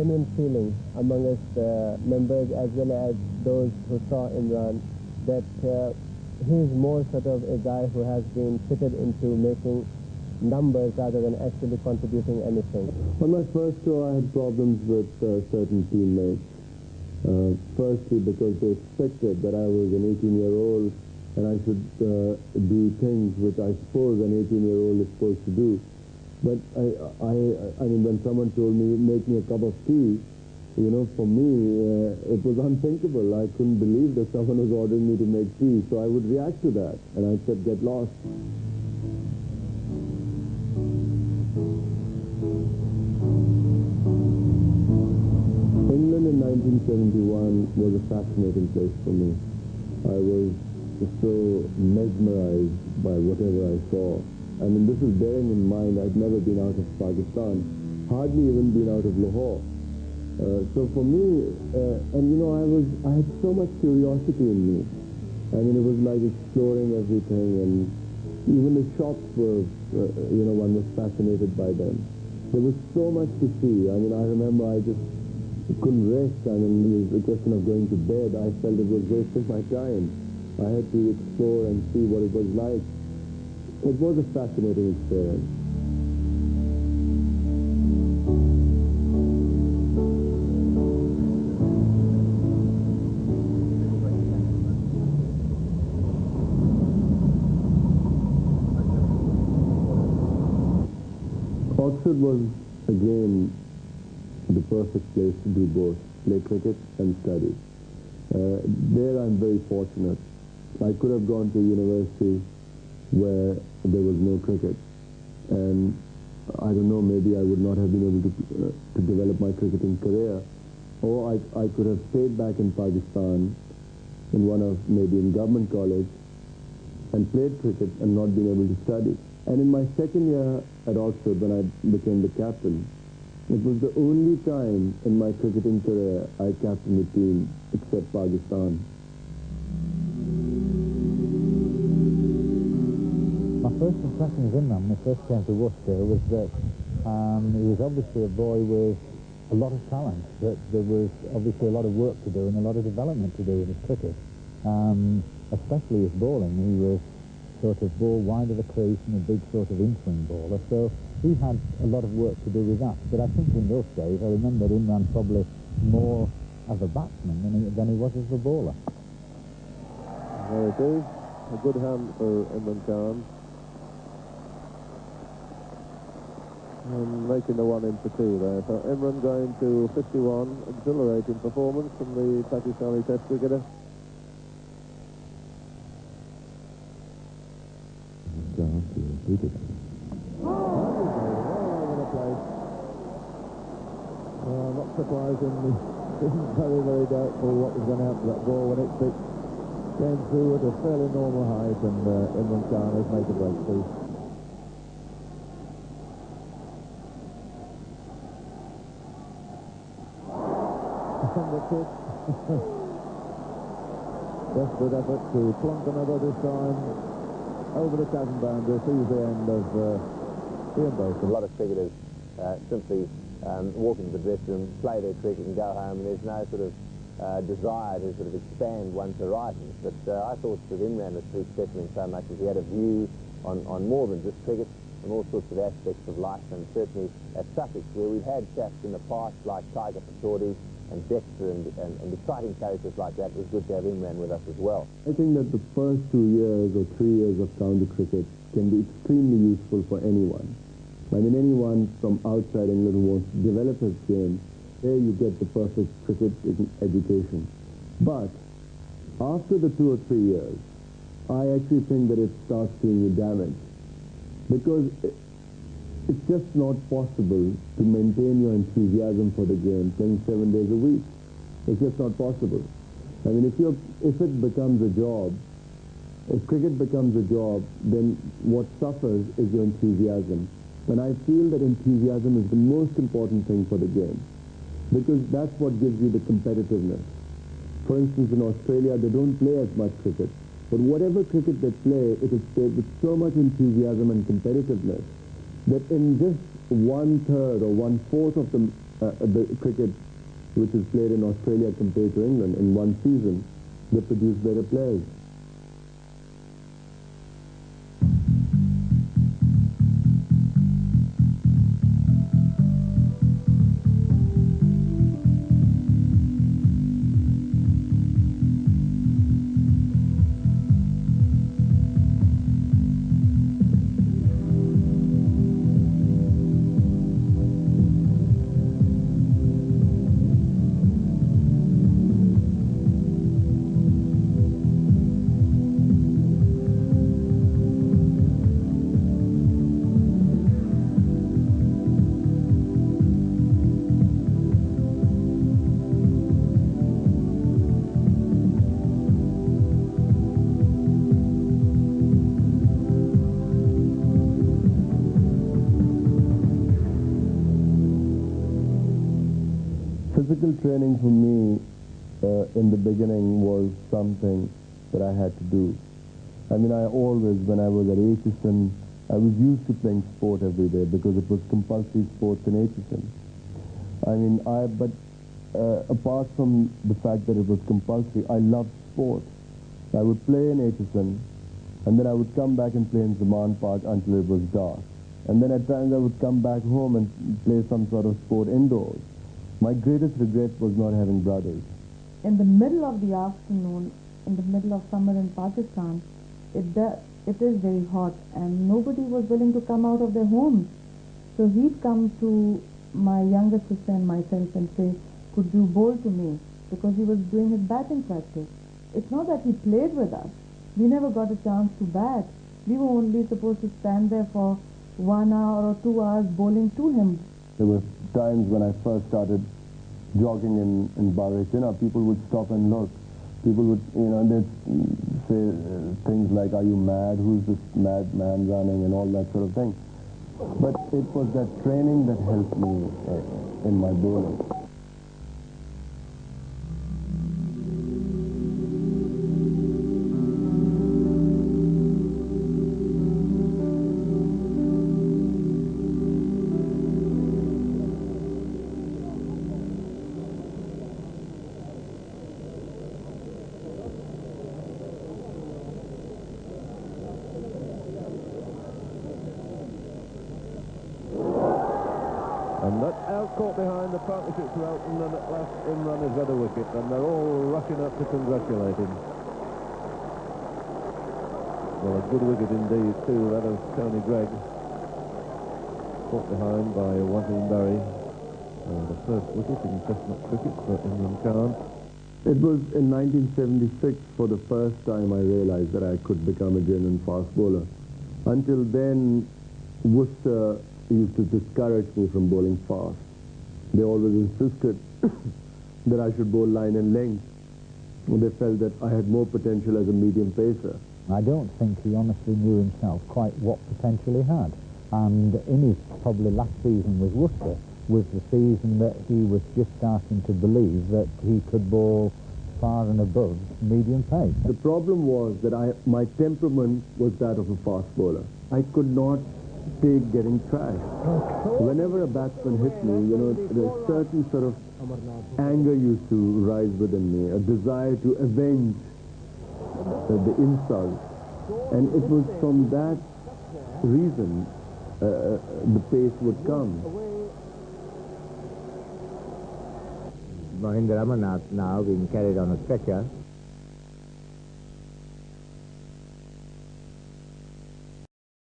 Genuine feeling among us members as well as those who saw Imran that he's more sort of a guy who has been fitted into making numbers rather than actually contributing anything. On my first tour, I had problems with certain teammates. Firstly, because they expected that I was an 18-year-old and I should do things which I suppose an 18-year-old is supposed to do. But I mean, when someone told me, make me a cup of tea, you know, for me, it was unthinkable. I couldn't believe that someone was ordering me to make tea, so I would react to that, and I said, get lost. England in 1971 was a fascinating place for me. I was so mesmerized by whatever I saw. I mean, this is bearing in mind I'd never been out of Pakistan, hardly even been out of Lahore. So for me, and you know, I had so much curiosity in me. I mean, it was like exploring everything, and even the shops were, you know, one was fascinated by them. There was so much to see. I mean, I remember I just couldn't rest. I mean, it was a question of going to bed. I felt it was wasting my time. I had to explore and see what it was like. It was a fascinating experience. Oxford was, again, the perfect place to do both, play cricket and study. There I'm very fortunate. I could have gone to university where there was no cricket, and I don't know, maybe I would not have been able to develop my cricketing career, or I could have stayed back in Pakistan in maybe in government college and played cricket and not been able to study. And in my second year at Oxford, when I became the captain, it was the only time in my cricketing career I captained the team except Pakistan. My first impression of Imran when I first came to Worcester was that he was obviously a boy with a lot of talent, that there was obviously a lot of work to do and a lot of development to do in his cricket, especially his bowling. He was sort of ball wide of the crease and a big sort of in-swing bowler, so he had a lot of work to do with that. But I think in those days, I remember Imran probably more as a batsman than he was as a bowler. There it is, a good hand for Imran Khan. And making the one in for two there. So Imran going to 51, exhilarating performance from the Pakistani Test cricketer. Not surprisingly, very, very doubtful what was going to happen to that ball when it came through at a fairly normal height, and Imran Khan has made the breakthrough. Desperate effort to plonk another this time over the chasm boundary. Sees the end of Ian Botham. A lot of cricketers simply walk into the dressing room, play their cricket and go home, and there's no sort of desire to sort of expand one's horizons. But I thought that Imran was pretty special in so much as he had a view on more than just cricket and all sorts of aspects of life. And certainly at Sussex, where we've had chaps in the past like Tiger Patordi and Dexter and exciting characters like that, it was good to have Imran with us as well. I think that the first 2 years or 3 years of county cricket can be extremely useful for anyone. I mean, anyone from outside England who wants to develop his game, there you get the perfect cricket education. But after the 2 or 3 years, I actually think that it starts doing you damage, because it's just not possible to maintain your enthusiasm for the game playing 7 days a week. It's just not possible. I mean, if it becomes a job, if cricket becomes a job, then what suffers is your enthusiasm. And I feel that enthusiasm is the most important thing for the game, because that's what gives you the competitiveness. For instance, in Australia, they don't play as much cricket, but whatever cricket they play, it is played with so much enthusiasm and competitiveness that in just 1/3 or 1/4 of the the cricket which is played in Australia compared to England. In one season, they produce better players. Physical training for me in the beginning was something that I had to do. I mean, I always, when I was at Aitchison, I was used to playing sport every day because it was compulsory sports in Aitchison. I mean, but apart from the fact that it was compulsory, I loved sport. I would play in Aitchison, and then I would come back and play in Zaman Park until it was dark. And then at times I would come back home and play some sort of sport indoors. My greatest regret was not having brothers. In the middle of the afternoon, in the middle of summer in Pakistan, it is very hot and nobody was willing to come out of their homes. So he'd come to my younger sister and myself and say, could you bowl to me? Because he was doing his batting practice. It's not that he played with us. We never got a chance to bat. We were only supposed to stand there for 1 hour or 2 hours bowling to him. There were times when I first started jogging in Bahrain, people would stop and look. People would, they'd say things like, are you mad? Who's this mad man running? And all that sort of thing. But it was that training that helped me in my bowling. And that out caught behind the partnership to Elton, and at last Imran has got a wicket, and they're all rushing up to congratulate him. Well, a good wicket indeed too, that of Tony Gregg. Caught behind by Wasim Barry. The first wicket in Test-match cricket for Imran Khan. It was in 1976 for the first time I realized that I could become a genuine fast bowler. Until then, Worcester used to discourage me from bowling fast. They always insisted that I should bowl line and length. They felt that I had more potential as a medium pacer. I don't think he honestly knew himself quite what potential he had. And in his probably last season with Worcester was the season that he was just starting to believe that he could bowl far and above medium pace. The problem was that my temperament was that of a fast bowler. I could not take getting trashed. Whenever a batsman hit me, there's certain sort of anger used to rise within me, a desire to avenge the insult. And it was from that reason the pace would come. Mahendra Amarnath now being carried on a stretcher.